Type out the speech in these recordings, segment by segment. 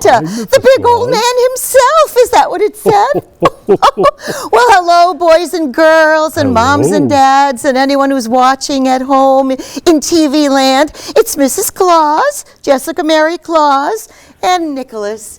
Santa, the big old man himself. Is that what it said? Well, hello, boys and girls and moms and dads and anyone who's watching at home in TV land. It's Mrs. Claus, Jessica Mary Claus, and Nicholas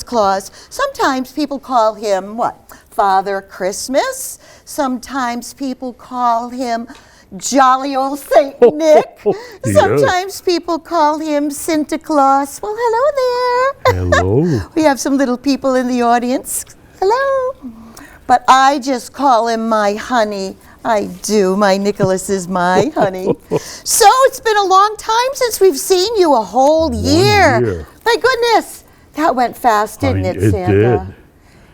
Claus. Sometimes people call him, what, Father Christmas. Sometimes people call him jolly old Saint Nick. Sometimes people call him Santa Claus. Well, hello there. Hello. We have some little people in the audience. Hello. But I just call him my honey. I do. My Nicholas is my honey. So it's been a long time since we've seen you, a whole year. 1 year. My goodness. That went fast, didn't it, Santa? Did.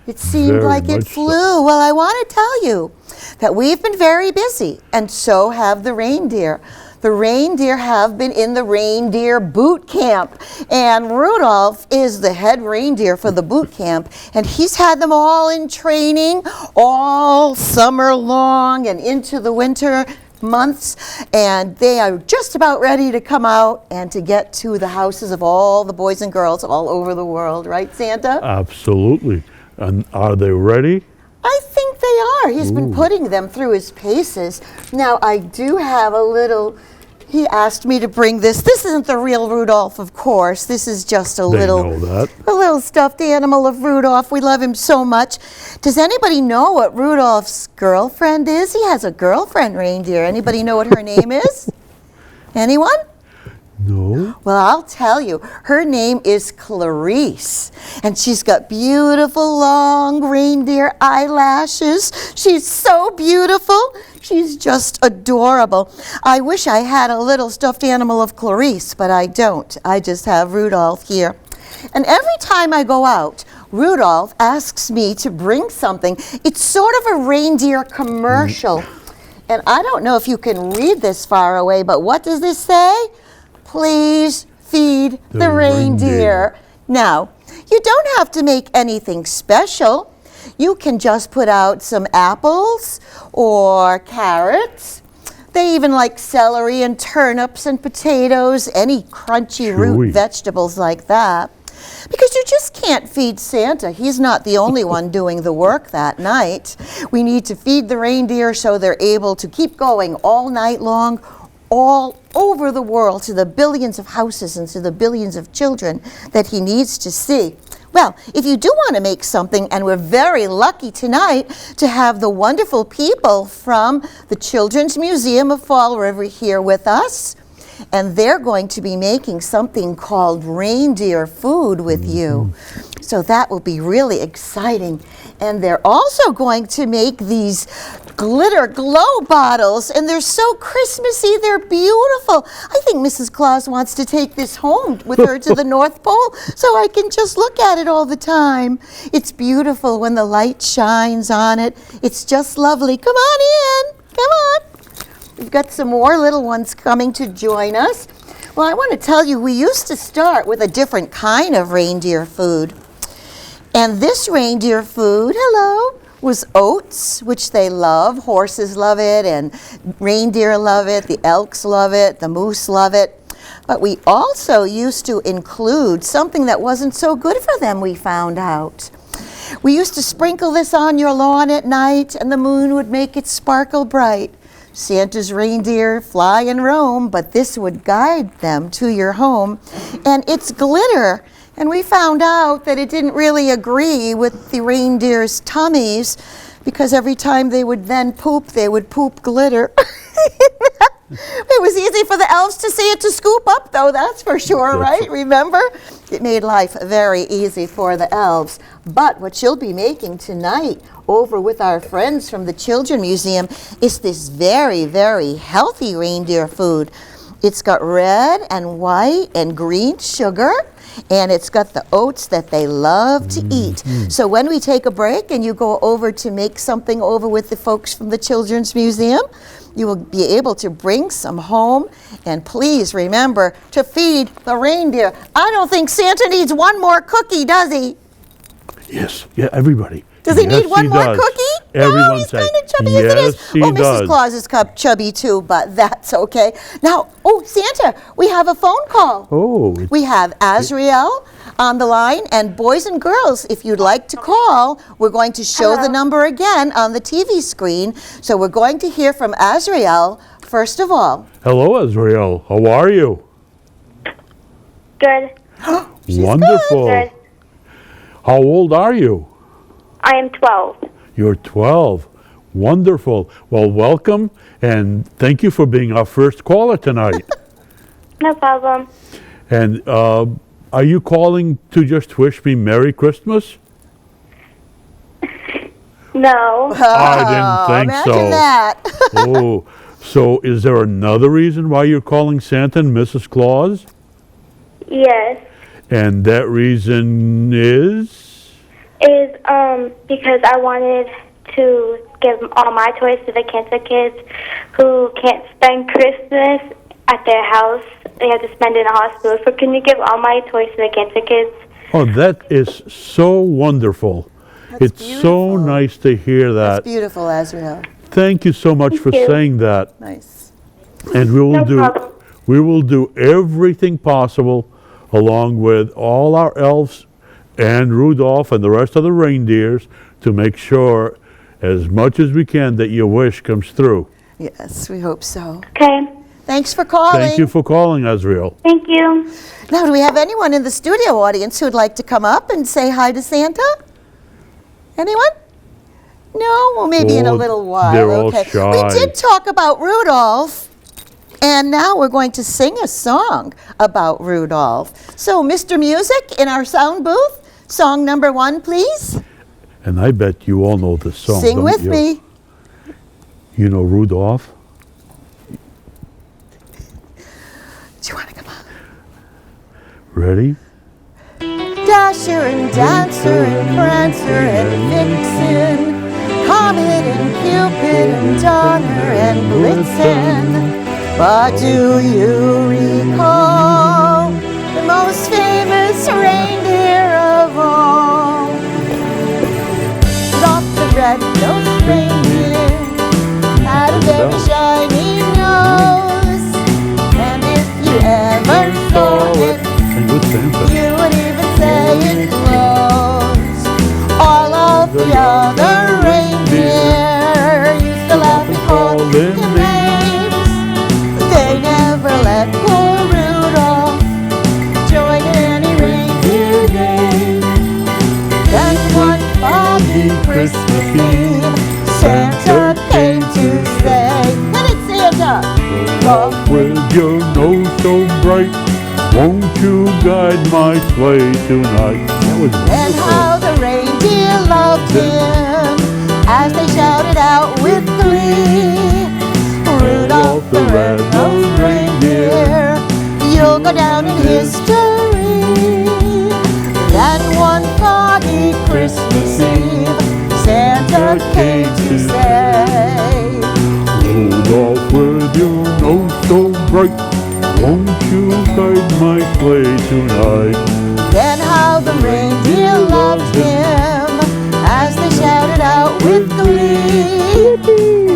It seemed like it flew. So. Well, I want to tell you that we've been very busy, and so have the reindeer. The reindeer have been in the reindeer boot camp, and Rudolph is the head reindeer for the boot camp, and he's had them all in training all summer long and into the winter months, and they are just about ready to come out and to get to the houses of all the boys and girls all over the world, right, Santa? Absolutely. And are they ready? I think they are. He's been putting them through his paces. Now, I do have a little, he asked me to bring this. This isn't the real Rudolph, of course. This is just a little stuffed animal of Rudolph. We love him so much. Does anybody know what Rudolph's girlfriend is? He has a girlfriend reindeer. Anybody know what her name is? Anyone? No. Well, I'll tell you, her name is Clarice, and she's got beautiful long reindeer eyelashes. She's so beautiful. She's just adorable. I wish I had a little stuffed animal of Clarice, but I don't. I just have Rudolph here. And every time I go out, Rudolph asks me to bring something. It's sort of a reindeer commercial. And I don't know if you can read this far away, but what does this say? Please feed the reindeer. Now, you don't have to make anything special. You can just put out some apples or carrots. They even like celery and turnips and potatoes, any crunchy root vegetables like that. Because you just can't feed Santa. He's not the only one doing the work that night. We need to feed the reindeer so they're able to keep going all night long, all over the world, to the billions of houses and to the billions of children that he needs to see. Well, if you do want to make something, and we're very lucky tonight to have the wonderful people from the Children's Museum of Fall River here with us, and they're going to be making something called reindeer food with you. So that will be really exciting. And they're also going to make these glitter glow bottles, and they're so Christmassy, they're beautiful. I think Mrs. Claus wants to take this home with her to the North Pole so I can just look at it all the time. It's beautiful when the light shines on it. It's just lovely. Come on in. Come on. We've got some more little ones coming to join us. Well, I want to tell you, we used to start with a different kind of reindeer food. And this reindeer food, hello, was oats, which they love. Horses love it, and reindeer love it, the elks love it, the moose love it. But we also used to include something that wasn't so good for them, we found out. We used to sprinkle this on your lawn at night, and the moon would make it sparkle bright. Santa's reindeer fly and roam, but this would guide them to your home. And it's glitter. And we found out that it didn't really agree with the reindeer's tummies, because every time they would then poop, they would poop glitter. It was easy for the elves to see it to scoop up, though, that's for sure, right? Remember? It made life very easy for the elves. But what you'll be making tonight over with our friends from the Children's Museum is this very, very healthy reindeer food. It's got red and white and green sugar, and it's got the oats that they love to eat. So when we take a break and you go over to make something over with the folks from the Children's Museum, you will be able to bring some home. And please remember to feed the reindeer. I don't think Santa needs one more cookie, does he? Yes, yeah, everybody. Does he need one more cookie? Everyone he's says, kind of chubby, yes, isn't he? he Oh, does. Mrs. Claus is chubby too, but that's okay. Now, oh, Santa, we have a phone call. Oh. We have Azriel. on the line. And boys and girls, if you'd like to call, we're going to show the number again on the TV screen. So we're going to hear from Azrael first of all. Hello, Azrael. How are you? Good. Wonderful. Good. How old are you? I am 12. You're 12. Wonderful. Well, welcome, and thank you for being our first caller tonight. No problem. And are you calling to just wish me Merry Christmas? No. I didn't think Imagine so. that. Oh, so is there another reason why you're calling Santa and Mrs. Claus? Yes. And that reason is? Because I wanted to give all my toys to the cancer kids who can't spend Christmas at their house. They have to spend it in a hospital. So can you give all my toys to the cancer kids? Oh, that is so wonderful. It's so beautiful. nice to hear that. That's beautiful, Azrael. Thank you so much for you. saying that. Nice. And No problem. we will do everything possible along with all our elves and Rudolph and the rest of the reindeers to make sure as much as we can that your wish comes through. Yes, we hope so. Okay. Thanks for calling. Thank you for calling, Azrael. Thank you. Now, do we have anyone in the studio audience who'd like to come up and say hi to Santa? Anyone? No? Well, maybe in a Oh, little while. they're all okay. shy. We did talk about Rudolph, and now we're going to sing a song about Rudolph. So, Mr. Music in our sound booth, song number 1, please. And I bet you all know this song. Sing don't with you? me. You know Rudolph? Do you want to come on? Ready? Dasher and Dancer and Prancer and Vixen, Comet and Cupid and Donner and Blitzen. But do you recall the most famous reindeer of all? Rudolph the red-nosed reindeer had a very shiny nose, and if you ever saw it, Sing with Santa. you would even say it glows. All of the other reindeer used to laugh and call him names. They never let poor Rudolph join in any reindeer game. Then one foggy Christmas Eve, Santa came to say, "Hit it, Santa!" Rudolph, with your nose so bright, won't you guide my sleigh tonight? That was And wonderful. how the reindeer loved him as they shouted out with glee, "Rudolph the red-nosed reindeer, you'll go down in history." Then one foggy Christmas Eve, Santa came to say, Rudolph, with your nose so bright, won't you guide my sleigh tonight? then how the reindeer loved him as they shouted out with glee,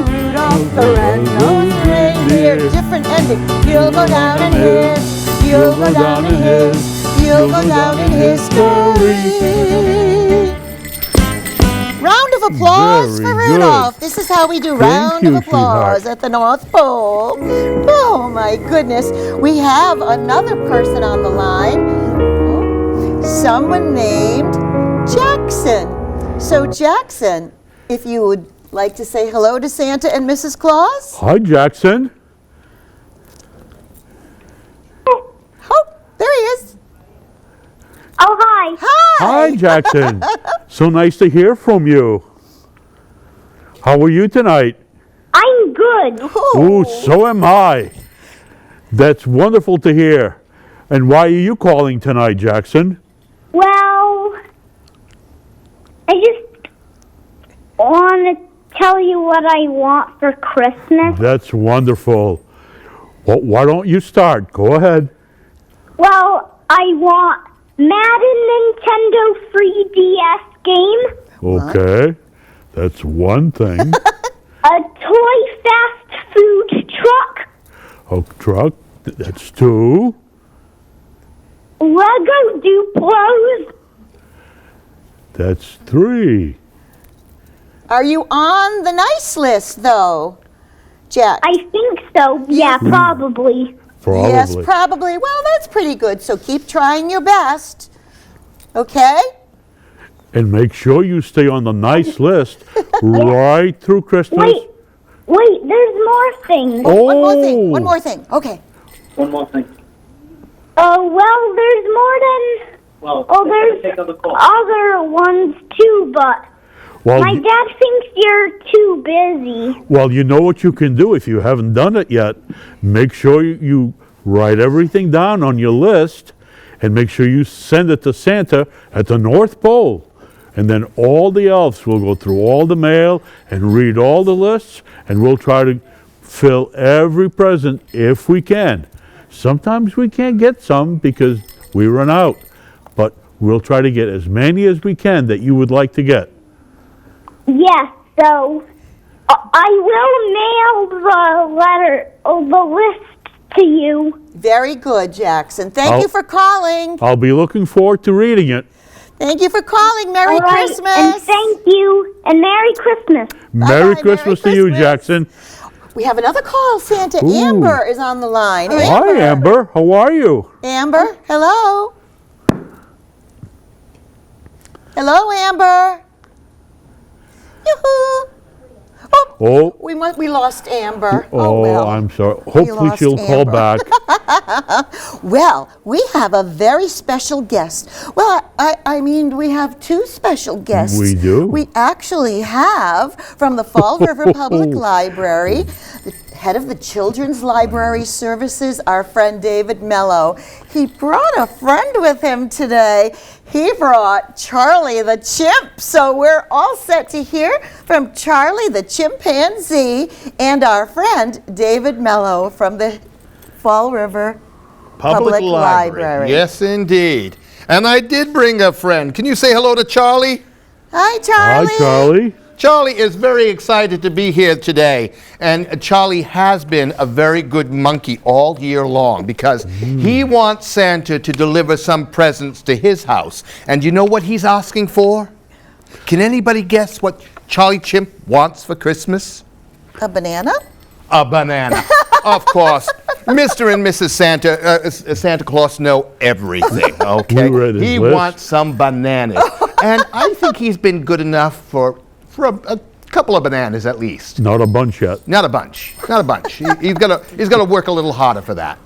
"Rudolph the red-nosed reindeer." Different ending. You'll go down in his, you'll go down in his, you'll go down in history. Round of applause Very for good. Rudolph. This is how we do round you, of applause sweetheart. at the North Pole. Oh my goodness. We have another person on the line. Someone named Jackson. So Jackson, if you would like to say hello to Santa and Mrs. Claus. Hi, Jackson. Oh, there he is. Oh, hi. Hi, Jackson. So nice to hear from you. How are you tonight? I'm good. Oh, so am I. That's wonderful to hear. And why are you calling tonight, Jackson? Well, I just want to tell you what I want for Christmas. That's wonderful. Well, why don't you start? Go ahead. Well, I want Madden Nintendo 3DS game, Okay. That's one thing. a toy fast food truck, A truck. That's two. Lego Duplo That's 3. Are you on the nice list, though, Jack? I think so. Yeah, probably. Probably. Yes, probably. Well, that's pretty good, so keep trying your best. Okay? And make sure you stay on the nice list right through Christmas. Wait, there's more things. Oh. One more thing. Okay. One more thing. Well, there's more than... Well, there's take on the call. other ones too, but Well, my dad thinks you're too busy. well, you know what you can do if you haven't done it yet. Make sure you write everything down on your list and make sure you send it to Santa at the North Pole. And then all the elves will go through all the mail and read all the lists, and we'll try to fill every present if we can. Sometimes we can't get some because we run out, but we'll try to get as many as we can that you would like to get. Yes, so I will mail the list to you. Very good, Jackson. Thank you for calling. I'll be looking forward to reading it. Thank you for calling. Merry All right, Christmas. And thank you, and Merry Christmas. Merry Bye-bye, Christmas to Merry you, Christmas. Jackson. We have another call, Santa. Ooh. Amber is on the line. Hi, Amber. How are you? Amber, hello. Hello, Amber. Yoo-hoo. Oh, We lost Amber. oh, well. I'm sorry. Hopefully lost she'll call Amber. back. Well, we have a very special guest. Well, I mean, we have 2 special guests. We do? We actually have from the Fall River Public Library, the head of the Children's Library Services, our friend David Mello. He brought a friend with him today. He brought Charlie the chimp. So we're all set to hear from Charlie the chimpanzee and our friend David Mello from the Fall River Public Library. Yes, indeed. And I did bring a friend. Can you say hello to Charlie? Hi, Charlie. Hi, Charlie. Charlie is very excited to be here today. And Charlie has been a very good monkey all year long because he wants Santa to deliver some presents to his house. And you know what he's asking for? Can anybody guess what Charlie Chimp wants for Christmas? A banana? A banana. Of course. Mr. and Mrs. Santa Claus know everything, okay? We read his He list. wants some bananas. And I think he's been good enough for a couple of bananas at least. Not a bunch yet. Not a bunch. Not a bunch. He's gonna work a little harder for that.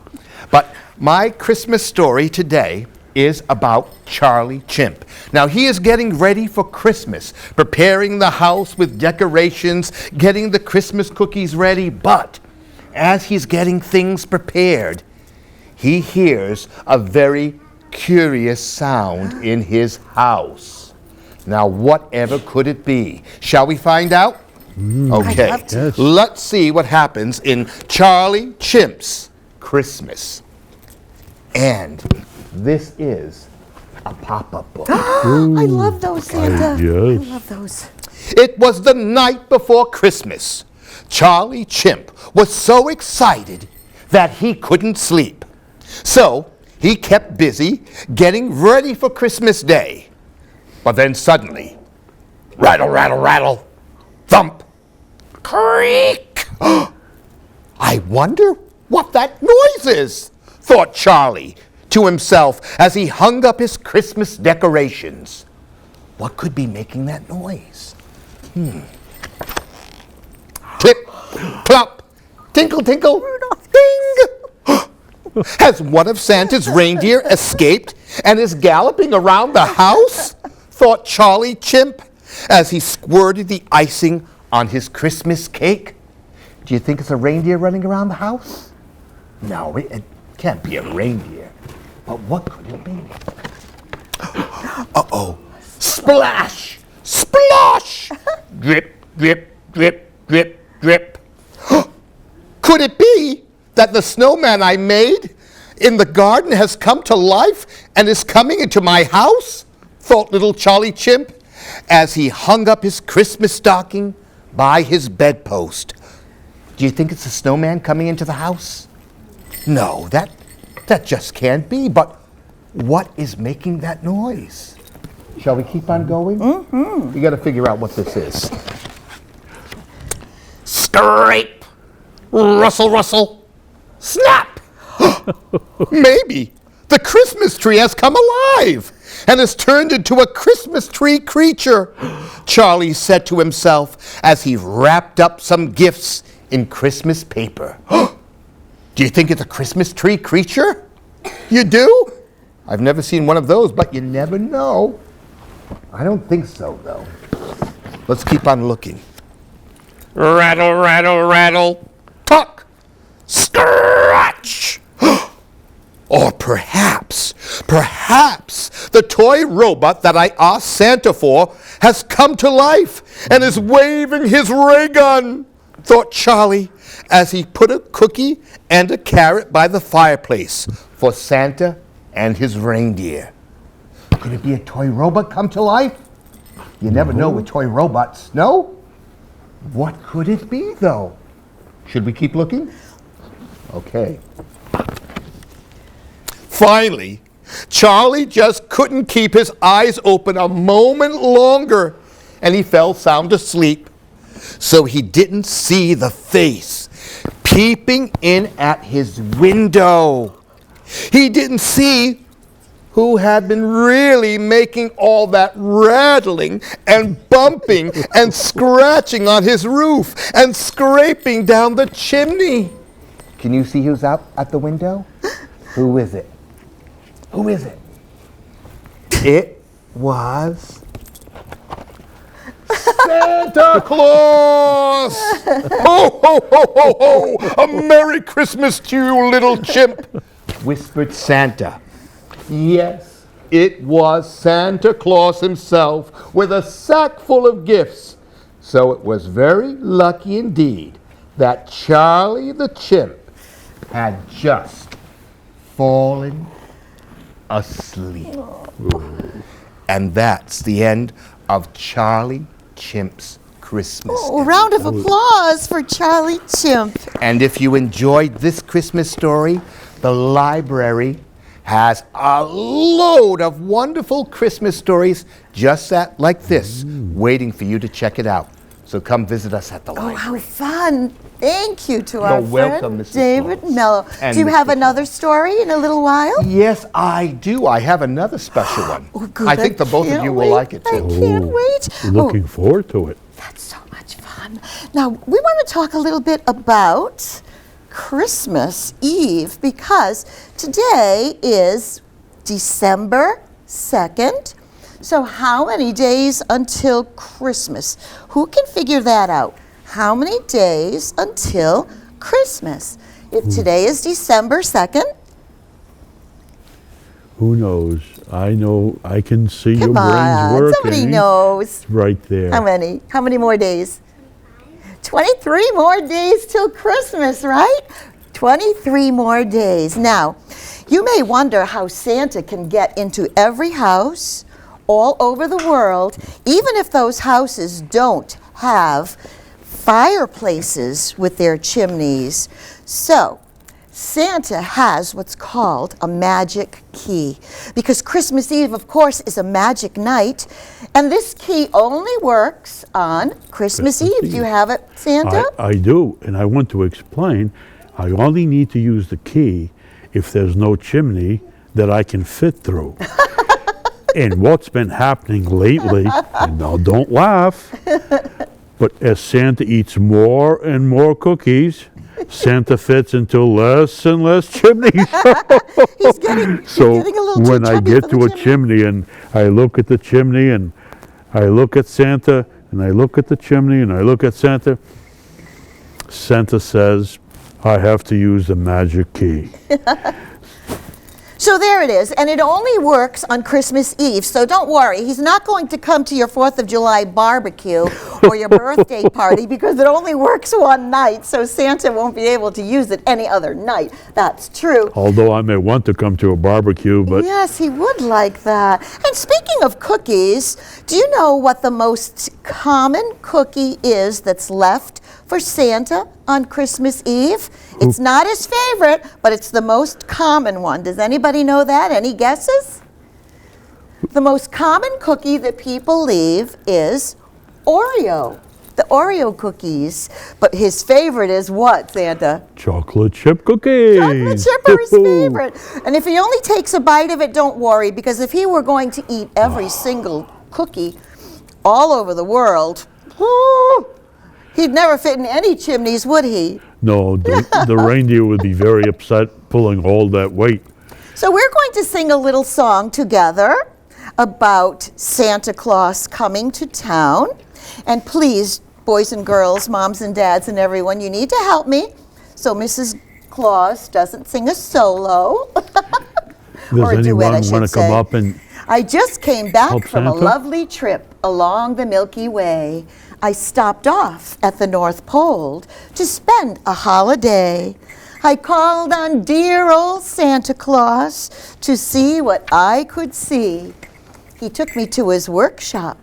But my Christmas story today is about Charlie Chimp. Now, he is getting ready for Christmas, preparing the house with decorations, getting the Christmas cookies ready, but as he's getting things prepared, he hears a very curious sound in his house. Now, whatever could it be? Shall we find out? Okay, love to. Yes. let's see what happens in Charlie Chimp's Christmas. And this is a pop-up book. I love those, Santa. yes. I love those. It was the night before Christmas. Charlie Chimp was so excited that he couldn't sleep. So he kept busy getting ready for Christmas Day. But then suddenly, rattle, rattle, rattle, thump, creak. I wonder what that noise is, thought Charlie to himself as he hung up his Christmas decorations. What could be making that noise? Clip, clop, tinkle, tinkle, ding! Has one of Santa's reindeer escaped and is galloping around the house? Thought Charlie Chimp as he squirted the icing on his Christmas cake. Do you think it's a reindeer running around the house? No, it can't be a reindeer. But what could it be? Uh-oh. Splash! Splosh! Drip, drip, drip, drip, drip. Could it be that the snowman I made in the garden has come to life and is coming into my house? Thought little Charlie Chimp as he hung up his Christmas stocking by his bedpost. Do you think it's a snowman coming into the house? No, that just can't be. But what is making that noise? Shall we keep on going? Mm-hmm. We got to figure out what this is. Scrape! Rustle, rustle! Snap! Maybe the Christmas tree has come alive and has turned into a Christmas tree creature, Charlie said to himself as he wrapped up some gifts in Christmas paper. Do you think it's a Christmas tree creature? You do? I've never seen one of those, but you never know. I don't think so, though. Let's keep on looking. Rattle, rattle, rattle. Tuck! Scratch! Or perhaps the toy robot that I asked Santa for has come to life and is waving his ray gun, thought Charlie as he put a cookie and a carrot by the fireplace for Santa and his reindeer. Could it be a toy robot come to life? You never know with toy robots, no? What could it be, though? Should we keep looking? Okay. Finally, Charlie just couldn't keep his eyes open a moment longer, and he fell sound asleep. So he didn't see the face peeping in at his window. He didn't see who had been really making all that rattling and bumping and scratching on his roof and scraping down the chimney. Can you see who's out at the window? Who is it? Who is it? It was Santa Claus! Ho, ho, ho, ho, ho! A Merry Christmas to you, little chimp! Whispered Santa. Yes, it was Santa Claus himself with a sack full of gifts. So it was very lucky indeed that Charlie the chimp had just fallen asleep. And that's the end of Charlie Chimp's Christmas. Oh, round of applause for Charlie Chimp. And if you enjoyed this Christmas story, the library has a load of wonderful Christmas stories just like this, waiting for you to check it out. So come visit us at the library. Oh, how fun. Thank you to our welcome, friend Mrs. David Claus. Mello. And Do you have Mr. another story in a little while? Yes, I do. I have another special one. Oh, good. I think the both of can't you will wait. like it I too. can't wait. Looking forward to it. That's so much fun. Now, we want to talk a little bit about Christmas Eve because today is December 2nd. So how many days until Christmas? Who can figure that out? How many days until Christmas? If today is December 2nd, Who knows? I know. I can see your come brains on, working. somebody knows. It's right there. How many? How many more days? 23 more days till Christmas, right? 23 more days. Now, you may wonder how Santa can get into every house all over the world, even if those houses don't have fireplaces with their chimneys. So, Santa has what's called a magic key, because Christmas Eve, of course, is a magic night, and this key only works on Christmas Eve. Do you have it, Santa? I do, and I want to explain. I only need to use the key if there's no chimney that I can fit through. And what's been happening lately, and now don't laugh, but as Santa eats more and more cookies, Santa fits into less and less chimneys. He's getting a So little too when I chubby get for to the a chimney and I look at the chimney and I look at Santa and I look at the chimney and I look at Santa, Santa says, I have to use the magic key. So there it is, and it only works on Christmas Eve, so don't worry. He's not going to come to your 4th of July barbecue or your birthday party because it only works one night, so Santa won't be able to use it any other night. That's true. Although I may want to come to a barbecue, but Yes, he would like that. And speaking of cookies, do you know what the most common cookie is that's left for Santa on Christmas Eve? It's not his favorite, but it's the most common one. Does anybody know that? Any guesses? The most common cookie that people leave is Oreo. The Oreo cookies. But his favorite is what, Santa? Chocolate chip cookies. Chocolate chip are his favorite. And if he only takes a bite of it, don't worry, because if he were going to eat every single cookie all over the world, he'd never fit in any chimneys, would he? No, the reindeer would be very upset pulling all that weight. So we're going to sing a little song together about Santa Claus coming to town. And please, boys and girls, moms and dads and everyone, you need to help me so Mrs. Claus doesn't sing a solo. Does Or a duet, I anyone should want to come say. up and I just came back Help from a Santa? lovely trip along the Milky Way. I stopped off at the North Pole to spend a holiday. I called on dear old Santa Claus to see what I could see. He took me to his workshop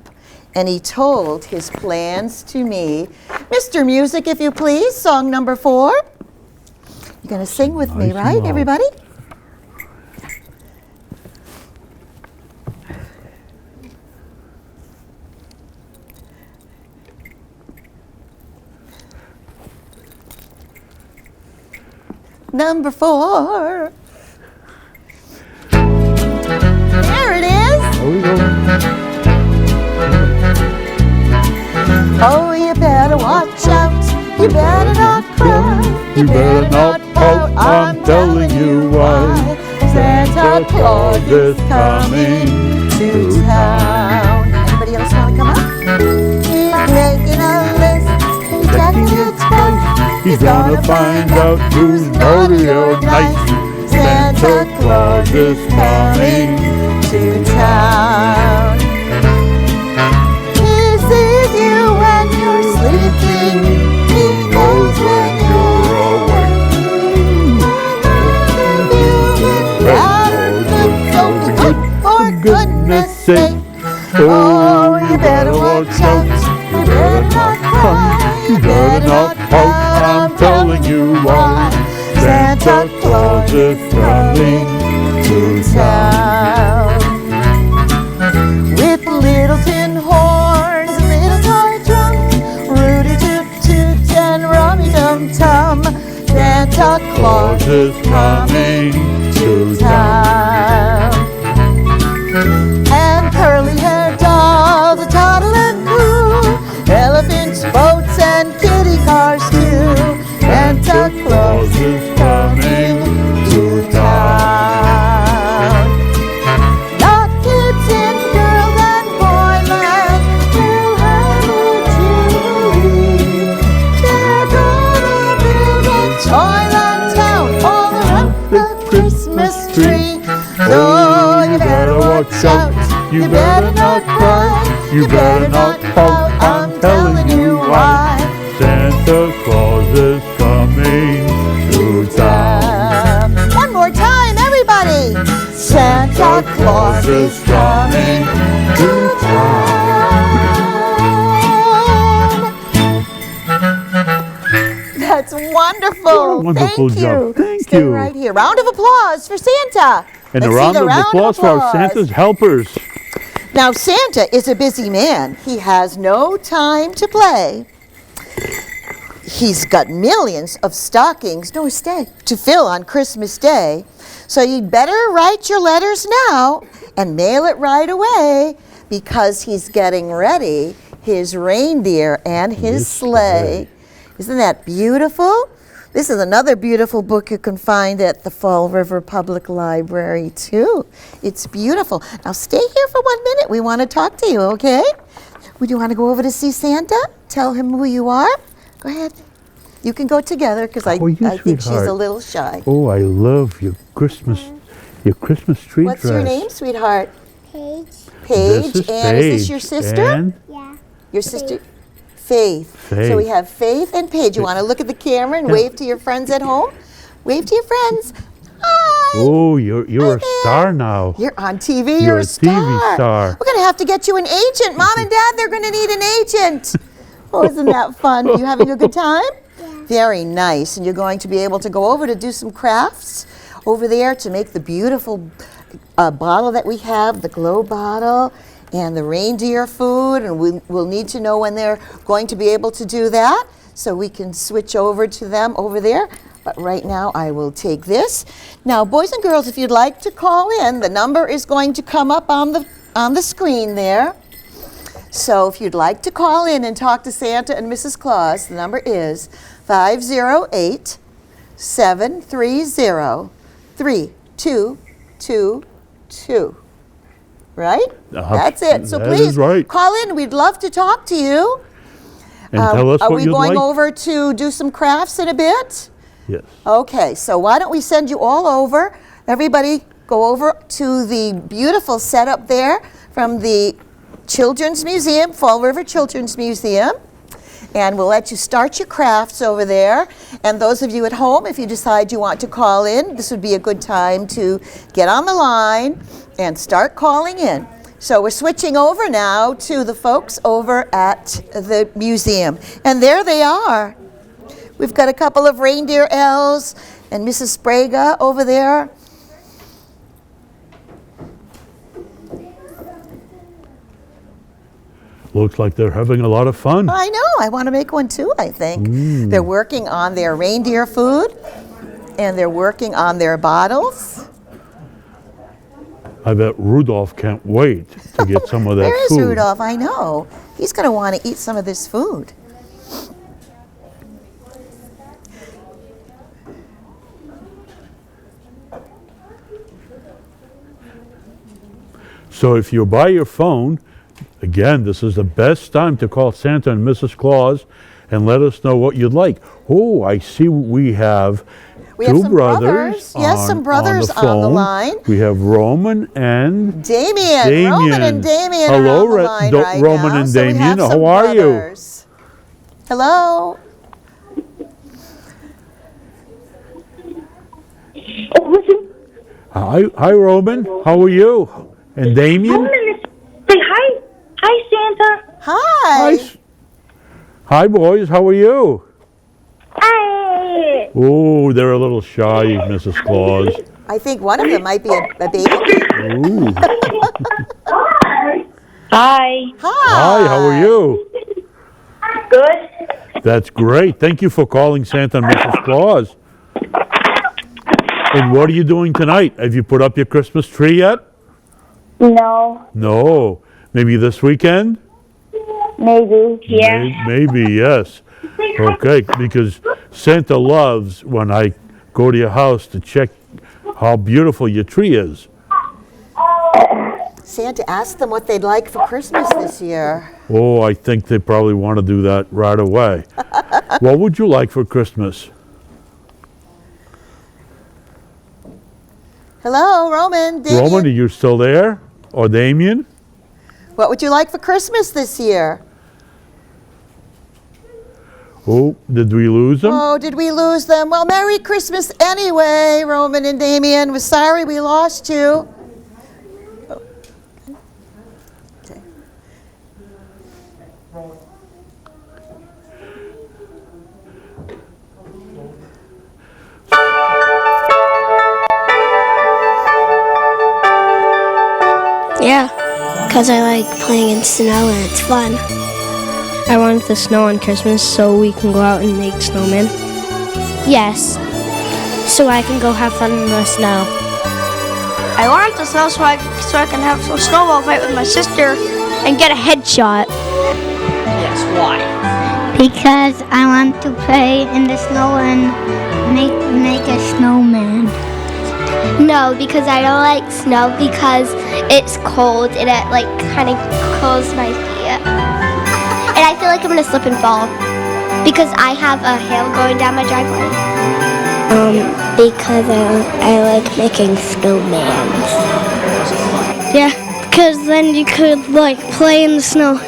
and he told his plans to me. Mr. Music, if you please, song number 4. You're going to sing with me, Nice and right, loud. everybody? Number 4. There it is. There we go. Oh, you better watch out. You better not cry. You better not pout, I'm telling you why. Santa Claus is coming to town. Anybody else want to come up? He's making a list. He's checking its price. He's gonna find out who's naughty or nice. Santa Claus is coming to town. He sees you when you're sleeping. He knows when you're awake. Out of the so good, for goodness sake. Oh, you better watch out. You better not cry. You better not pout, I'm telling you why. Santa Claus is coming to town. With little tin horns, little toy drums, Rudy toot toot and Rummy tum tum. Santa Claus is coming to town. And curly-haired dolls, a toddle and coo, elephants, boats, and kitty cars too. Santa Claus is coming to town. Not kids in girls and boyland will have a jubilee. They're gonna build a toyland town all around the Christmas tree. So you better watch out. You better not cry. You better not pout. I'm telling you why. Santa Claus is coming to town. One more time, everybody. Santa Claus is coming to town. That's wonderful. What a wonderful Thank job. you. Thank Stay you. right here. Round of applause for Santa. And Let's a see round the of applause for applause. Santa's helpers. Now, Santa is a busy man. He has no time to play. He's got millions of stockings, to fill on Christmas Day. So you'd better write your letters now and mail it right away because he's getting ready his reindeer and his sleigh. Isn't that beautiful? This is another beautiful book you can find at the Fall River Public Library, too. It's beautiful. Now, stay here for 1 minute. We want to talk to you, okay? Would you want to go over to see Santa? Tell him who you are? Go ahead. You can go together because I think she's sweetheart. a little shy. Oh, I love your Christmas tree What's dress. your name, sweetheart? Paige. Paige. This is And Paige. is this your sister? And Yeah. Your sister? Faith. Faith. So we have Faith and Paige. You want to look at the camera and wave to your friends at home? Wave to your friends. Hi. oh, you're a there. star now. You're on TV. You're You're a TV star. We're going to have to get you an agent. Mom and Dad, they're going to need an agent. Oh, isn't that fun? You having a good time? Yeah. Very nice. And you're going to be able to go over to do some crafts over there to make the beautiful bottle that we have, the glow bottle, and the reindeer food, and we'll need to know when they're going to be able to do that, so we can switch over to them over there. But right now I will take this. Now, boys and girls, if you'd like to call in, the number is going to come up on the screen there. So if you'd like to call in and talk to Santa and Mrs. Claus, the number is 508-730-3222. Right? That's it. So that please is right. call in. We'd love to talk to you. And tell us Are what we you'd going like. over to do some crafts in a bit? Yes. Okay, so why don't we send you all over? Everybody go over to the beautiful setup there from the Children's Museum, Fall River Children's Museum. And we'll let you start your crafts over there. And those of you at home, if you decide you want to call in, this would be a good time to get on the line and start calling in. So we're switching over now to the folks over at the museum. And there they are. We've got a couple of reindeer elves and Mrs. Sprague over there. Looks like they're having a lot of fun. I know, I want to make one too, I think. They're working on their reindeer food and they're working on their bottles. I bet Rudolph can't wait to get some of that Where is food. Rudolph? I know. He's going to want to eat some of this food. So if you're by your phone, again, this is the best time to call Santa and Mrs. Claus and let us know what you'd like. Oh, I see we have We have two some brothers. Yes, some brothers on the phone. line. We have Roman and Damien. Roman and Damien Hello, are on the line right Roman now. and So we have Damien. some How are you? brothers. Hello. Hi, Roman. How are you? And Damien? Say hi. Hi, Santa. Hi. Hi, boys. How are you? Hi. Oh, they're a little shy, Mrs. Claus. I think one of them might be a baby. Ooh. Hi. Hi. Hi, how are you? Good. That's great. Thank you for calling Santa and Mrs. Claus. And what are you doing tonight? Have you put up your Christmas tree yet? No. No. Maybe this weekend? Maybe. Yeah. Maybe, yes. Okay, because Santa loves when I go to your house to check how beautiful your tree is. Santa asked them what they'd like for Christmas this year. Oh, I think they probably want to do that right away. What would you like for Christmas? Hello, Roman. Damien. Roman, are you still there? Or Damien? What would you like for Christmas this year? Oh, did we lose them? Oh, did we lose them? Well, Merry Christmas anyway, Roman and Damien. We're sorry we lost you. Oh. Okay. Yeah, because I like playing in snow and it's fun. I want the snow on Christmas so we can go out and make snowmen. Yes, so I can go have fun in the snow. I want the snow so I can have some snowball fight with my sister and get a headshot. Yes, why? Because I want to play in the snow and make a snowman. No, because I don't like snow because it's cold and it like kind of cools my feet. And I feel like I'm gonna slip and fall because I have a hail going down my driveway. Because I like making snowmans. Yeah, because then you could like play in the snow.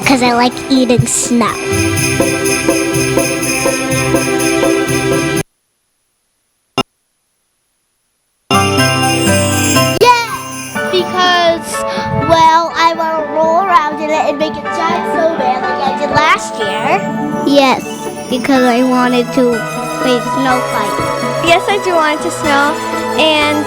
Because I like eating snow. Because, well, I want to roll around in it and make a giant snowman like I did last year. Yes, because I wanted to play snow fight. Yes, I do want it to snow, and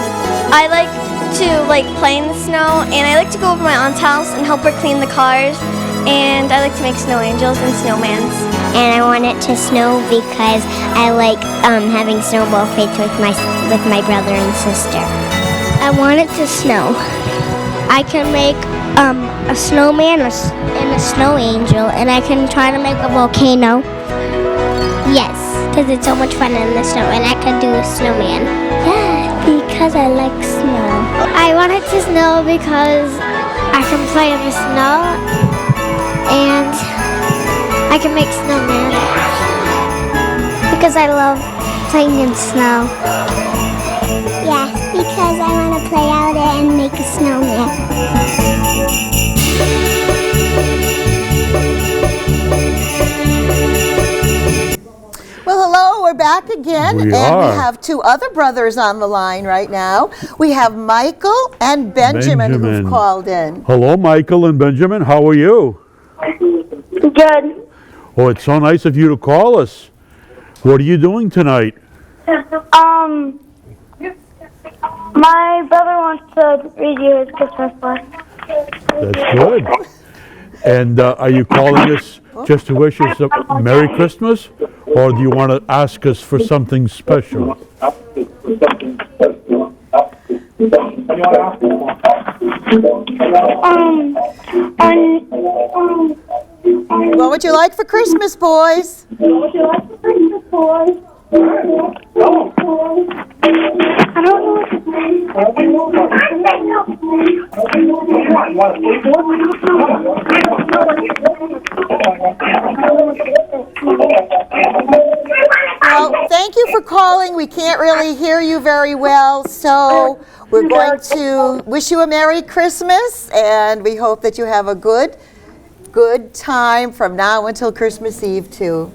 I like to play in the snow, and I like to go over to my aunt's house and help her clean the cars, and I like to make snow angels and snowmans. And I want it to snow because I like having snowball fights with my brother and sister. I want it to snow. I can make a snowman and a snow angel, and I can try to make a volcano. Yes, because it's so much fun in the snow, and I can do a snowman. Yeah, because I like snow. I want it to snow because I can play in the snow, and I can make snowman. Because I love playing in snow. Yes, because I want to play out it and make a snowman. Well, hello, we're back again, We and are. we have two other brothers on the line right now. We have Michael and Benjamin Benjamin. who've called in. Hello, Michael and Benjamin. How are you? Good. Oh, it's so nice of you to call us. What are you doing tonight? My brother wants to read you his Christmas list. That's good. And are you calling us just to wish us a Merry Christmas? Or do you want to ask us for something special? What would you like for Christmas, boys? Well, thank you for calling. We can't really hear you very well, so we're going to wish you a Merry Christmas, and we hope that you have a good time from now until Christmas Eve, too.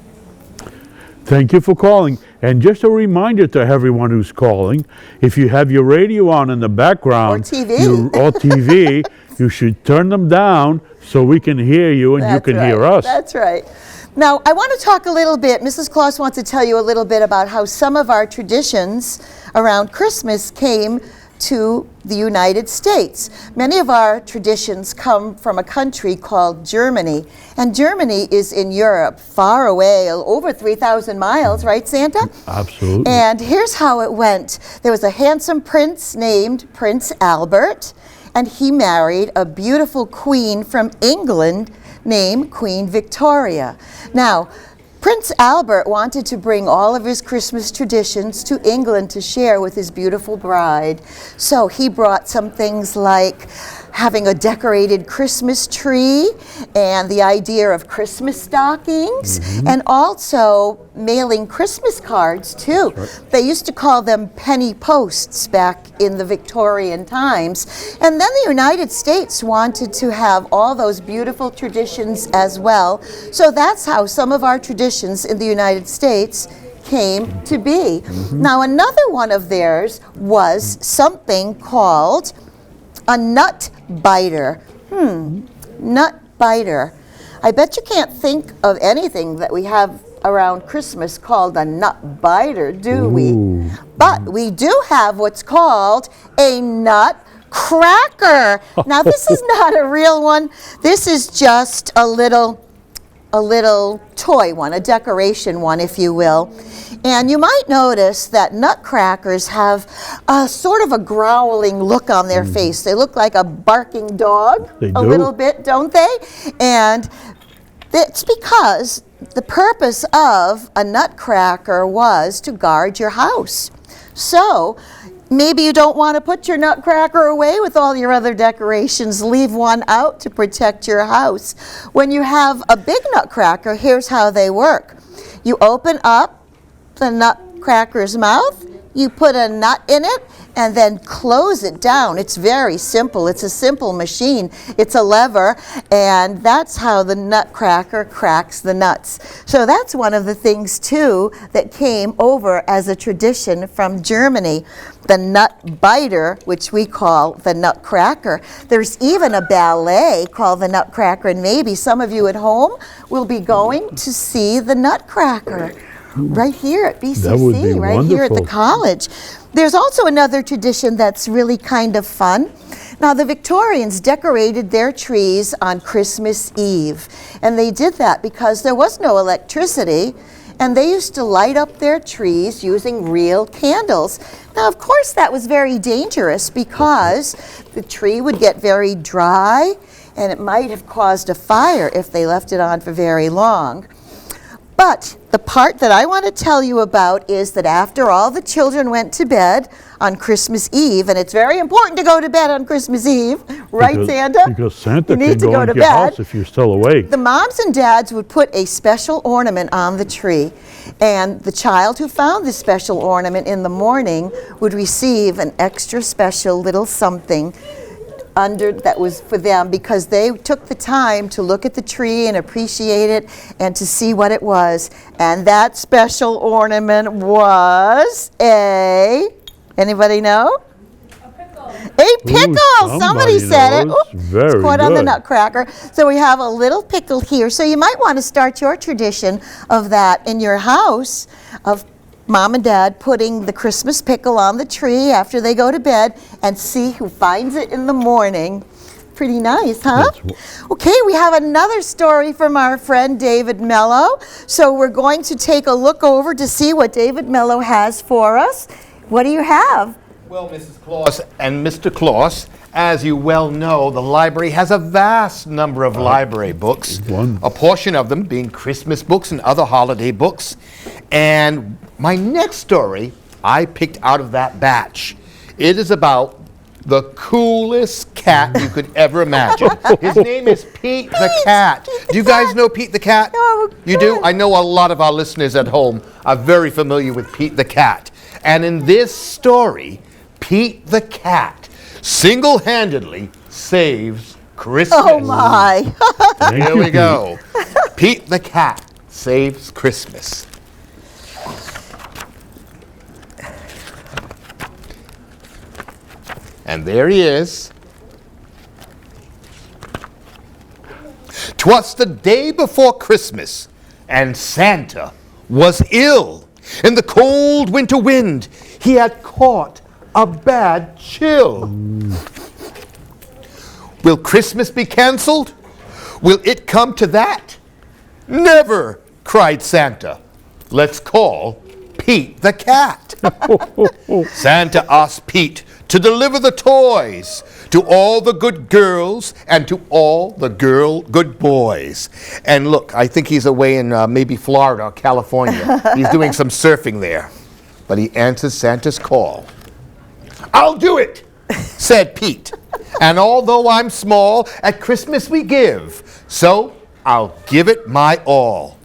Thank you for calling. And just a reminder to everyone who's calling, if you have your radio on in the background Or TV. or TV, you should turn them down so we can hear you and you can hear us. That's right. Now, I want to talk a little bit, Mrs. Claus wants to tell you a little bit about how some of our traditions around Christmas came to the United States. Many of our traditions come from a country called Germany, and Germany is in Europe, far away, over 3,000 miles, right, Santa? Absolutely. And here's how it went. There was a handsome prince named Prince Albert, and he married a beautiful queen from England named Queen Victoria. Now, Prince Albert wanted to bring all of his Christmas traditions to England to share with his beautiful bride. So he brought some things like having a decorated Christmas tree and the idea of Christmas stockings, and also mailing Christmas cards too. They used to call them penny posts back in the Victorian times. And then the United States wanted to have all those beautiful traditions as well. So that's how some of our traditions in the United States came to be. Now, another one of theirs was something called a nut biter. Nut biter. I bet you can't think of anything that we have around Christmas called a nut biter, do we? But we do have what's called a nut cracker. Now, this is not a real one. This is just a little toy one, a decoration one, if you will. And you might notice that nutcrackers have a sort of a growling look on their face. They look like a barking dog They a do. little bit, don't they? And it's because the purpose of a nutcracker was to guard your house. So maybe you don't want to put your nutcracker away with all your other decorations. Leave one out to protect your house. When you have a big nutcracker, here's how they work. You open up the nutcracker's mouth, you put a nut in it, and then close it down. It's very simple. It's a simple machine. It's a lever, and that's how the nutcracker cracks the nuts. So that's one of the things, too, that came over as a tradition from Germany. The nut biter, which we call the nutcracker. There's even a ballet called the Nutcracker, and maybe some of you at home will be going to see the nutcracker. right here at That would be BCC, right here at the wonderful. college. There's also another tradition that's really kind of fun. Now, the Victorians decorated their trees on Christmas Eve, and they did that because there was no electricity, and they used to light up their trees using real candles. Now, of course, that was very dangerous because the tree would get very dry, and it might have caused a fire if they left it on for very long. But the part that I want to tell you about is that after all the children went to bed on Christmas Eve, and it's very important to go to bed on Christmas Eve, right, Because- Santa? Because Santa You need can to go go into to your bed. house if you're still awake. The moms and dads would put a special ornament on the tree, and the child who found this special ornament in the morning would receive an extra special little something under that was for them because they took the time to look at the tree and appreciate it and to see what it was. And that special ornament was anybody know? A pickle. Somebody said it. knows. Oops, Very it's caught on the good. nutcracker. So we have a little pickle here. So you might want to start your tradition of that in your house, of Mom and Dad putting the Christmas pickle on the tree after they go to bed and see who finds it in the morning. Pretty nice, huh? Okay, we have another story from our friend David Mello. So we're going to take a look over to see what David Mello has for us. What do you have? Well, Mrs. Claus and Mr. Claus, as you well know, the library has a vast number of library books, a portion of them being Christmas books and other holiday books. And my next story I picked out of that batch. It is about the coolest cat you could ever imagine. His name is Pete the Cat. Do you guys know Pete the Cat? Oh, You do? I know a lot of our listeners at home are very familiar with Pete the Cat. And in this story, Pete the Cat single-handedly saves Christmas. Oh my. Here we go. Pete the Cat saves Christmas. And there he is. 'Twas the day before Christmas, and Santa was ill. In the cold winter wind, he had caught a bad chill. Will Christmas be canceled? Will it come to that? Never, cried Santa. Let's call Pete the Cat. Santa asked Pete to deliver the toys to all the good girls and to all the good boys. And look, I think he's away in maybe Florida or California. He's doing some surfing there. But he answers Santa's call. I'll do it, said Pete. And although I'm small, at Christmas we give. So I'll give it my all.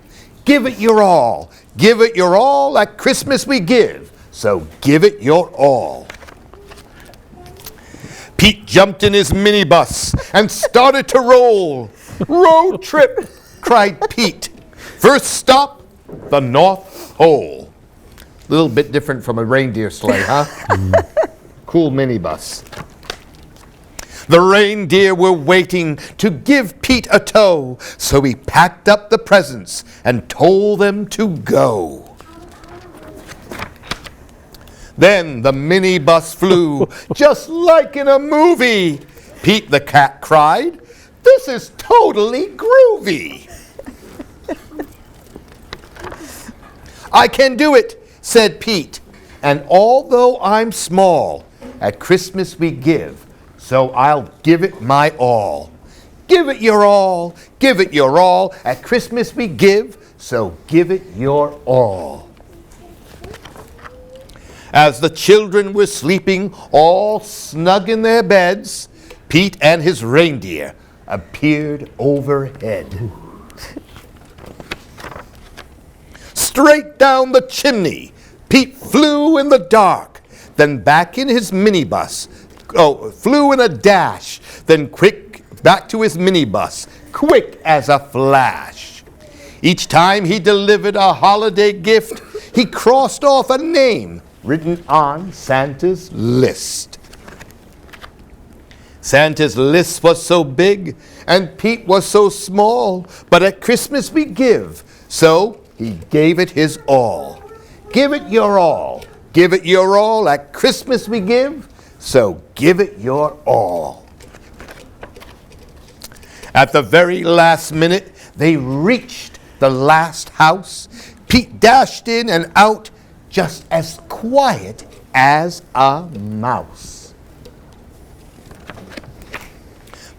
Give it your all. Give it your all. At Christmas we give. So give it your all. Pete jumped in his minibus and started to roll. Road trip, cried Pete. First stop, the North Pole. A little bit different from a reindeer sleigh, huh? Cool minibus. The reindeer were waiting to give Pete a tow, so he packed up the presents and told them to go. Then the minibus flew, just like in a movie. Pete the Cat cried, "This is totally groovy." I can do it, said Pete. And although I'm small, at Christmas we give, so I'll give it my all. Give it your all, give it your all. At Christmas we give, so give it your all. As the children were sleeping all snug in their beds, Pete and his reindeer appeared overhead. Straight down the chimney, Pete flew in the dark, then back in his minibus. Flew in a dash, then quick back to his minibus, quick as a flash. Each time he delivered a holiday gift, he crossed off a name written on Santa's list. Santa's list was so big and Pete was so small, but at Christmas we give, so he gave it his all. Give it your all. Give it your all. At Christmas we give, so give it your all. At the very last minute, they reached the last house. Pete dashed in and out, just as quiet as a mouse.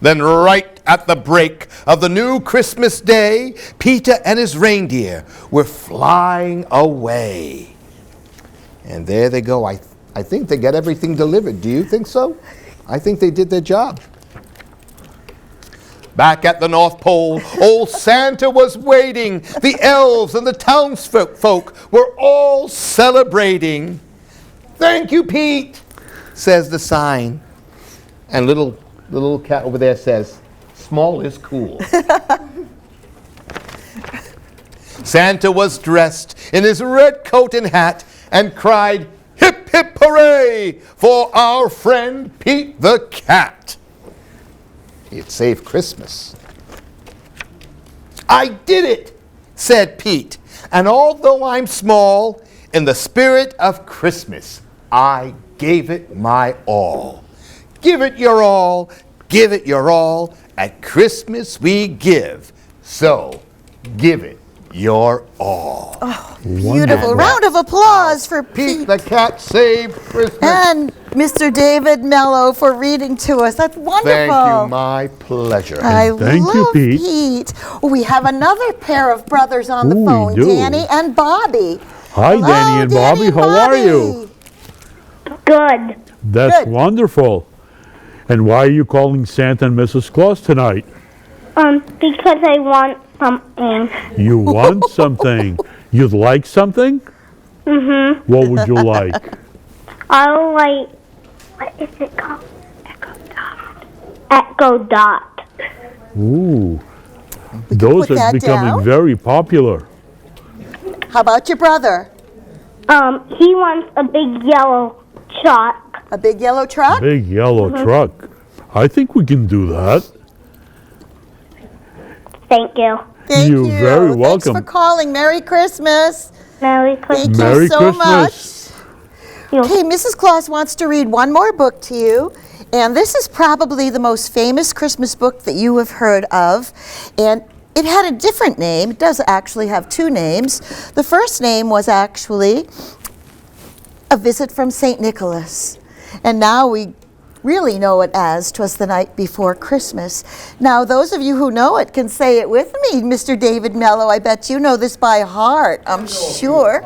Then right at the break of the new Christmas day, Peter and his reindeer were flying away. And there they go. I think they got everything delivered. Do you think so? I think they did their job. Back at the North Pole, old Santa was waiting. The elves and the townsfolk were all celebrating. "Thank you, Pete," says the sign. And the little cat over there says, "Small is cool." Santa was dressed in his red coat and hat and cried, "Hip, hip, hooray for our friend Pete the Cat." It saved Christmas. "I did it," said Pete. "And although I'm small, in the spirit of Christmas, I gave it my all." Give it your all. Give it your all. At Christmas we give. So give it your all. Oh, beautiful. Round of applause for Pete the Cat saved Christmas. And Mr. David Mello for reading to us. That's wonderful. Thank you. My pleasure. I Thank you, love Pete. We have another pair of brothers on the Ooh, we phone, do. Danny and Bobby. Hi, Hello, Danny and Bobby. How are you? Good. That's Good. wonderful. And why are you calling Santa and Mrs. Claus tonight? Because I want something. You want something. You'd like something? Mm-hmm. What would you like? I'll like, what is it called? Echo Dot. Ooh. Those put are that becoming down. very popular. How about your brother? He wants a big yellow truck. A big yellow truck? Big yellow truck. I think we can do that. Thank you. Thank You're you. very Thanks welcome. for calling. Merry Christmas. Merry Christmas. Thank Merry you so Christmas. much. Okay, Mrs. Claus wants to read one more book to you. And this is probably the most famous Christmas book that you have heard of. And it had a different name. It does actually have two names. The first name was actually A Visit from St. Nicholas. And now we really know it as 'Twas the Night Before Christmas. Now, those of you who know it can say it with me, Mr. David Mello. I bet you know this by heart, I'm sure.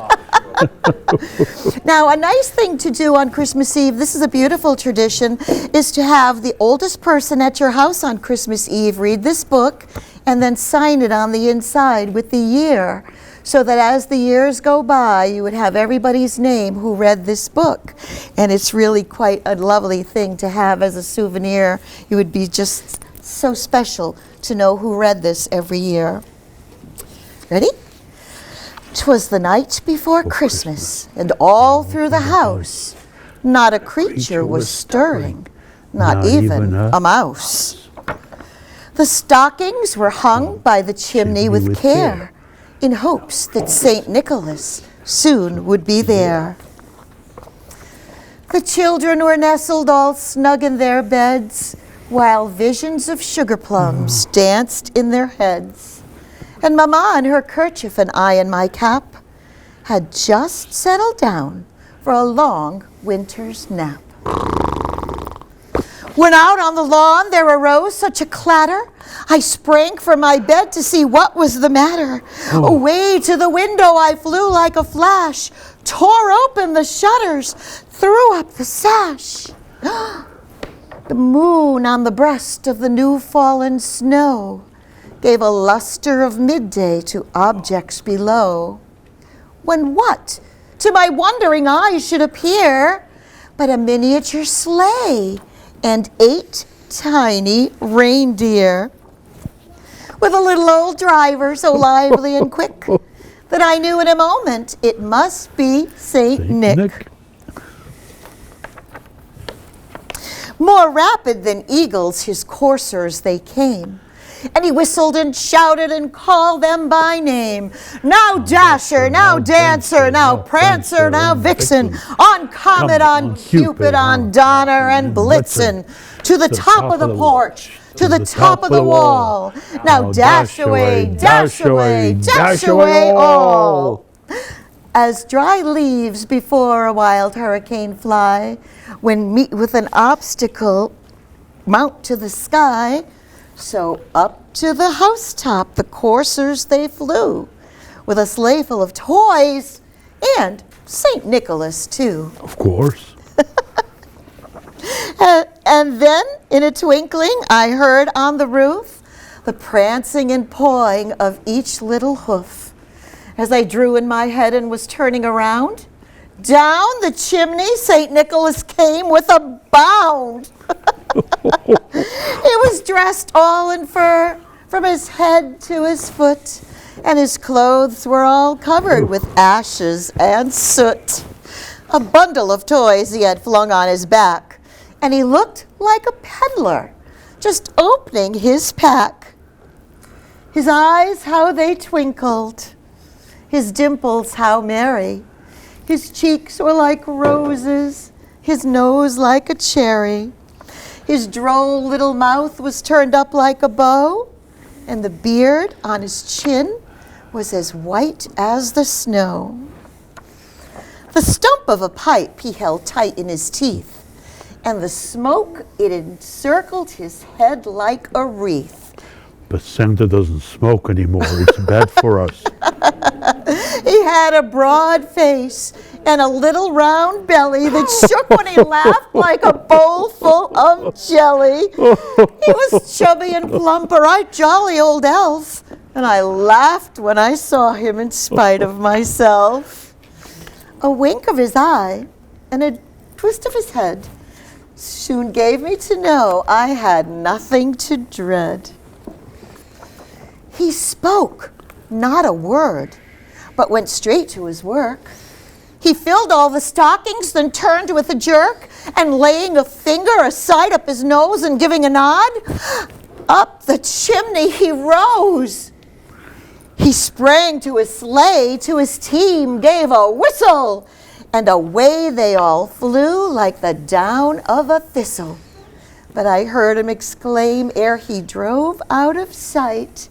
Now, a nice thing to do on Christmas Eve, this is a beautiful tradition, is to have the oldest person at your house on Christmas Eve read this book and then sign it on the inside with the year, so that as the years go by, you would have everybody's name who read this book. And it's really quite a lovely thing to have as a souvenir. It would be just so special to know who read this every year. Ready? 'Twas the night before Christmas, and all through the house, not a creature was stirring, not even a mouse. The stockings were hung by the chimney with care, in hopes that St. Nicholas soon would be there. The children were nestled all snug in their beds, while visions of sugar plums danced in their heads. And Mama in her kerchief and I in my cap had just settled down for a long winter's nap. When out on the lawn there arose such a clatter, I sprang from my bed to see what was the matter. Away to the window I flew like a flash, tore open the shutters, threw up the sash. The moon on the breast of the new fallen snow gave a luster of midday to objects below. When what to my wondering eyes should appear but a miniature sleigh and 8 tiny reindeer, with a little old driver so lively and quick that I knew in a moment it must be Saint Nick. More rapid than eagles his coursers they came, And he whistled and shouted and called them by name. Now Dasher, now Dancer, now Prancer, now Vixen, on Comet, on Cupid, on Donner and Blitzen, to the top of the porch, to the top of the wall. Now dash away, dash away, dash away all. As dry leaves before a wild hurricane fly, when meet with an obstacle, mount to the sky, so up to the housetop the coursers they flew, with a sleigh full of toys and St. Nicholas too. Of course. And then, in a twinkling, I heard on the roof the prancing and pawing of each little hoof. As I drew in my head and was turning around, down the chimney St. Nicholas came with a bound. He was dressed all in fur, from his head to his foot, and his clothes were all covered with ashes and soot. A bundle of toys he had flung on his back, and he looked like a peddler, just opening his pack. His eyes, how they twinkled, his dimples, how merry. His cheeks were like roses, his nose like a cherry. His droll little mouth was turned up like a bow, and the beard on his chin was as white as the snow. The stump of a pipe he held tight in his teeth, and the smoke, it encircled his head like a wreath. But Santa doesn't smoke anymore. It's bad for us. He had a broad face and a little round belly that shook when he laughed like a bowl full of jelly. He was chubby and plump, a right jolly old elf, and I laughed when I saw him in spite of myself. A wink of his eye and a twist of his head soon gave me to know I had nothing to dread. He spoke not a word, but went straight to his work. He filled all the stockings, then turned with a jerk, and laying a finger aside up his nose and giving a nod, up the chimney he rose. He sprang to his sleigh, to his team, gave a whistle, and away they all flew like the down of a thistle. But I heard him exclaim ere he drove out of sight,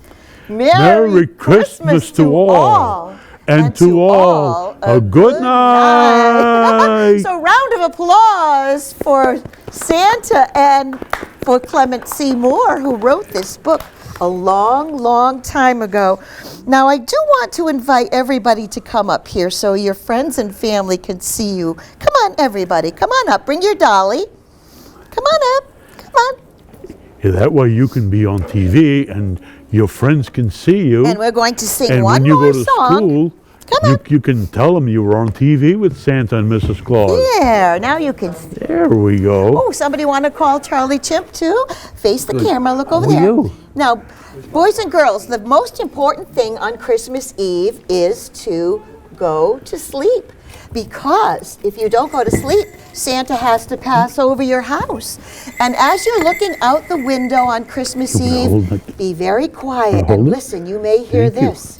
"Merry Christmas to all, and to all a good night." So round of applause for Santa and for Clement C. Moore, who wrote this book a long, long time ago. Now, I do want to invite everybody to come up here so your friends and family can see you. Come on, everybody. Come on up. Bring your dolly. Come on up. Come on. Yeah, that way you can be on TV and your friends can see you. And we're going to sing and one when you more go to song. school, Come on. you can tell them you were on TV with Santa and Mrs. Claus. There, now you can. There we go. Oh, somebody want to call Charlie Chimp too? Face the camera, look over Who there. you? Now, boys and girls, the most important thing on Christmas Eve is to go to sleep. Because if you don't go to sleep, Santa has to pass over your house. And as you're looking out the window on Christmas Eve, be very quiet and listen. You may hear this.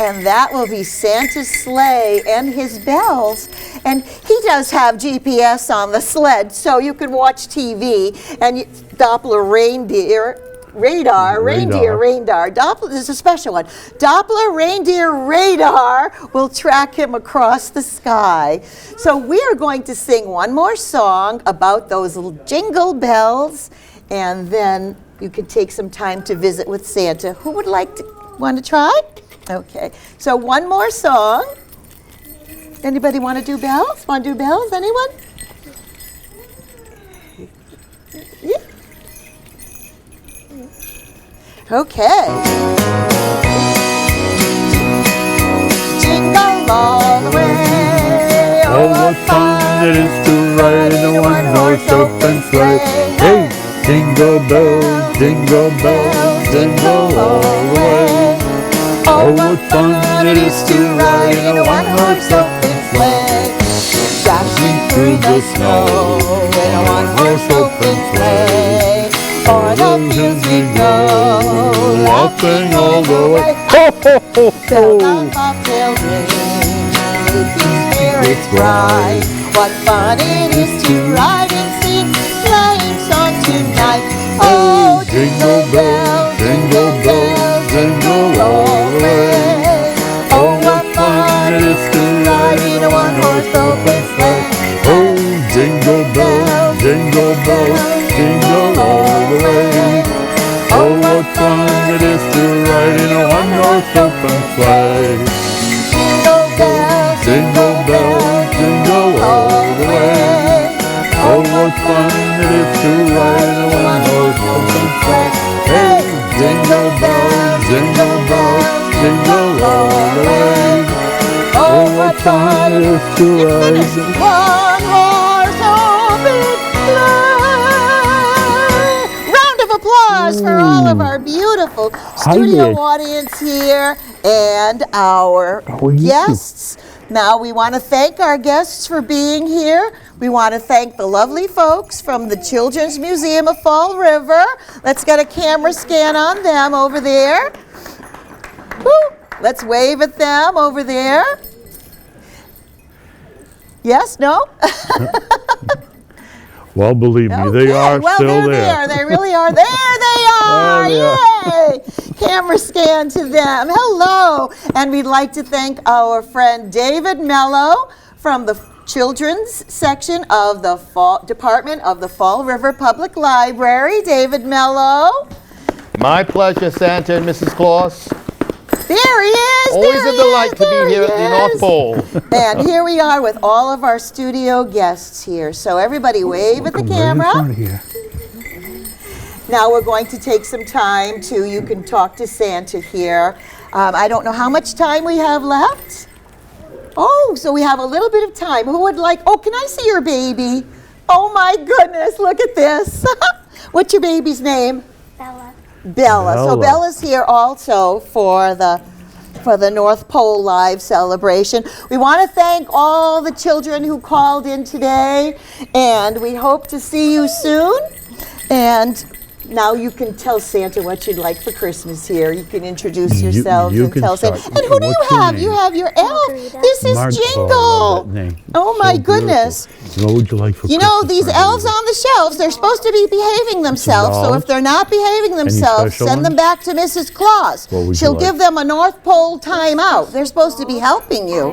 And that will be Santa's sleigh and his bells. And he does have GPS on the sled, so you can watch TV and Doppler reindeer radar. Doppler is a special one. Doppler reindeer radar will track him across the sky. So we are going to sing one more song about those little jingle bells, and then you can take some time to visit with Santa. Who would want to try? Okay, so one more song. Anybody want to do bells? Want to do bells? Anyone? Yeah. Okay. Jingle all the way. Oh, what fun it is to ride in a one-horse open sleigh. Hey, jingle bells, jingle all the way. Oh, what fun it is to ride in a one-horse open sleigh. Dashing through the snow in a one-horse open sleigh. sleigh all the way. Ho, ho, ho, Bell ho. on bobtail ring, making spirits bright. What fun it is to ride and sing sleighing song tonight. Oh, jingle bells, jingle bells, jingle all the way. Oh, what fun it is to ride in a one-horse open sleigh. Oh, jingle bells, jingle bells, jingle all the way. Oh, what fun it is to ride in a one-horse open sleigh. Jingle bells, Jingle bells, jingle all the way. Oh, what fun it is to ride in a one-horse open sleigh. Hey, jingle bells, jingle all the way. Oh, what fun it is to ride in one horse open sleigh. Round of applause for all of our beautiful studio Ed. audience here and our How are you? guests. Now we want to thank our guests for being here. We want to thank the lovely folks from the Children's Museum of Fall River. Let's get a camera scan on them over there. Woo. Let's wave at them over there. Yes, no? Well, believe me, they Okay, are well, still they're there. They really are. There they are. There Yay! Camera scan to them. Hello. And we'd like to thank our friend David Mello from the Children's section of the Department of the Fall River Public Library. David Mello. My pleasure, Santa and Mrs. Claus. There he is. Always there a he delight is, to there be here he at the North is. Pole. And here we are with all of our studio guests here. So everybody wave at the Come right in camera. front of here. Now we're going to take some time you can talk to Santa here. I don't know how much time we have left. Oh, so we have a little bit of time. Who would like, oh, can I see your baby? Oh my goodness, look at this. What's your baby's name? Bella. Bella. So Bella. Bella's here also for the North Pole Live celebration. We want to thank all the children who called in today, and we hope to see you soon. And now you can tell Santa what you'd like for Christmas here. You can introduce yourselves you and can tell Santa. start. And who do you What's your have? name? You have your elf. This is Mark- Jingle. Oh, I love that name. Oh my So beautiful. goodness. What would you like for You know, Christmas these for elves baby? on the shelves, they're supposed to be behaving themselves. So dolls? if they're not behaving themselves, special send them ones? back to Mrs. Claus. What would you She'll like? give them a North Pole timeout. They're supposed to be helping you.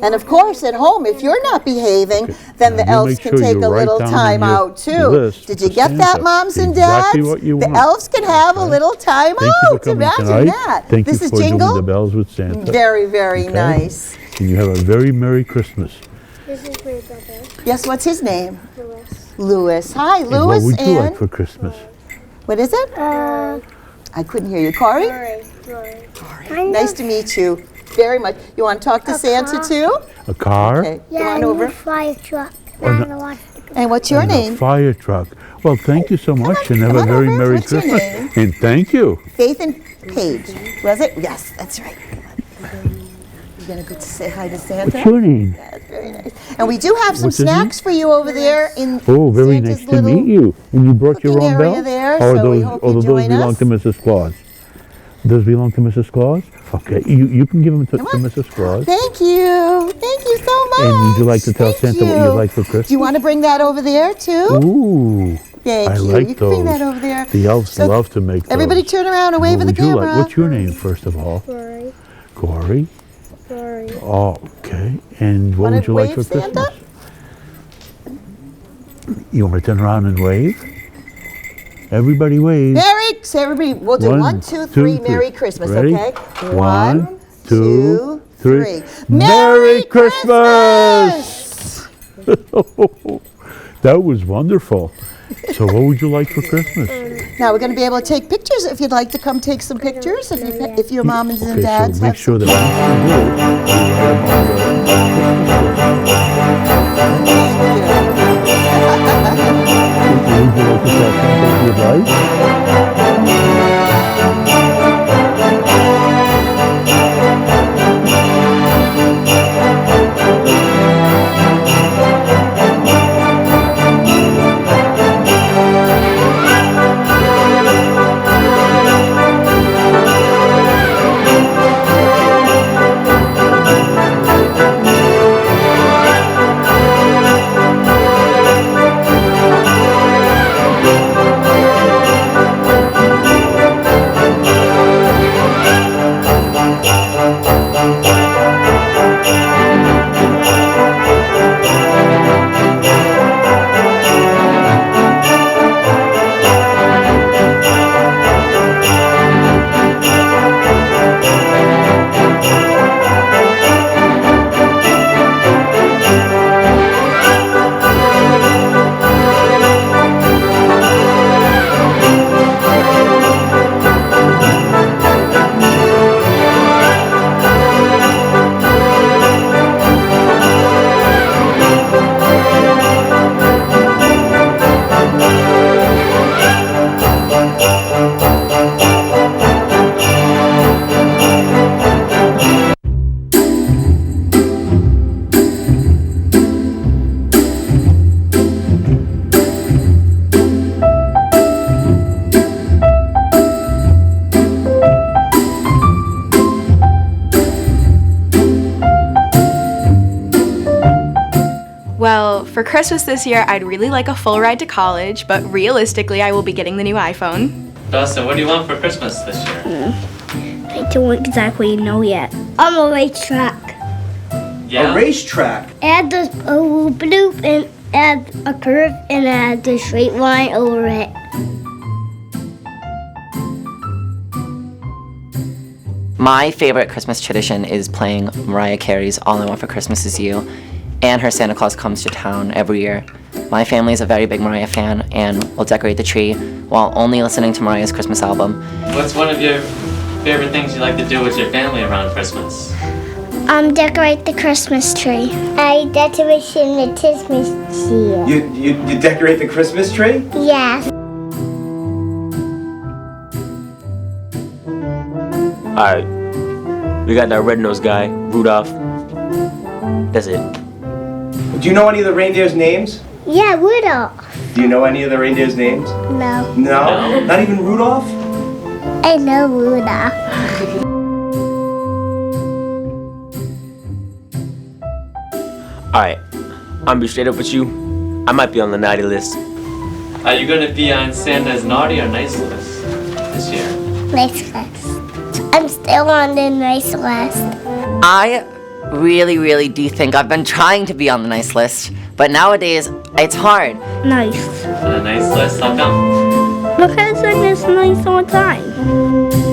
And of course, at home, if you're not behaving, then the Now, you elves make can sure take you a write little down time on your out too. list Did you for get that, Santa moms and exactly dads? what you The want. elves can have a Okay. little time Thank you for out. coming Imagine tonight. that. Thank This you is for doing Jingle. the bells with Santa. Very, very Okay. nice. And you have a very Merry Christmas. This is my brother, Yes, what's his name? Louis. Louis. Hi, And Louis. what would you like and for Christmas? what is it? I couldn't hear you. Corey? Rory. Nice to meet you very much. You want to talk to Santa car. too? A car? Okay, Yeah, come on and over. a fire truck. no. And a water. And what's your And name? A fire truck. Well, thank you so much, and have come a on very over. Merry What's your Christmas. name? And thank you. Faith and Paige. Was it? Yes, that's right. You're gonna go to say hi to Santa? What's your name? That's very nice. And we do have some What's his name? snacks for you over there in Oh, very Santa's nice to little meet you. And you brought your cooking own area bells? there, Or so we those, hope or you those join belong us. to Mrs. Claus? Those belong to Mrs. Claus? Okay, you can give them to on. Mrs. Claus. Thank you. Thank you so much. And would you like to tell Thank Santa what you. you'd like for Christmas? Do you want to bring that over there too? Ooh, Thank I you. like You can bring those. that over there. The elves So love to make those. Everybody turn around and wave What at the would you camera. like? What's your name, first of all? Rory. Corey? Rory. Oh, okay. And what Wanna would you like for wave, Santa? Christmas? You want to turn around and wave? Everybody wave. So everybody, we'll do 1, 2, 3. Merry Christmas, Ready? okay? 1, 2, 3. Merry Merry Christmas! That was wonderful. So what would you like for Christmas? Now we're going to be able to take pictures if you'd like to come take some pictures. If your moms and Okay, dads so make have sure that I'm would you like to tell Santa if you'd like? for Christmas this year, I'd really like a full ride to college, but realistically, I will be getting the new iPhone. Dustin, what do you want for Christmas this year? I don't exactly know yet. I'm a racetrack. Yeah? A racetrack? Add a loop loop and add a curve and add the straight line over it. My favorite Christmas tradition is playing Mariah Carey's All I Want for Christmas Is You, and her Santa Claus Comes to Town every year. My family is a very big Mariah fan, and we'll decorate the tree while only listening to Mariah's Christmas album. What's one of your favorite things you like to do with your family around Christmas? Decorate the Christmas tree. I decorate the Christmas tree. You decorate the Christmas tree? Yes. Alright, we got that red-nosed guy, Rudolph. That's it. Do you know any of the reindeers' names? Yeah, Rudolph. Do you know any of the reindeers' names? No. No? Not even Rudolph? I know Rudolph. Alright, I'm be straight up with you. I might be on the naughty list. Are you going to be on Santa's naughty or nice list this year? Nice list. I'm still on the nice list. I really do think I've been trying to be on the nice list, but nowadays it's hard. Nice. On a nice list, how come? Because I'm just nice all the time.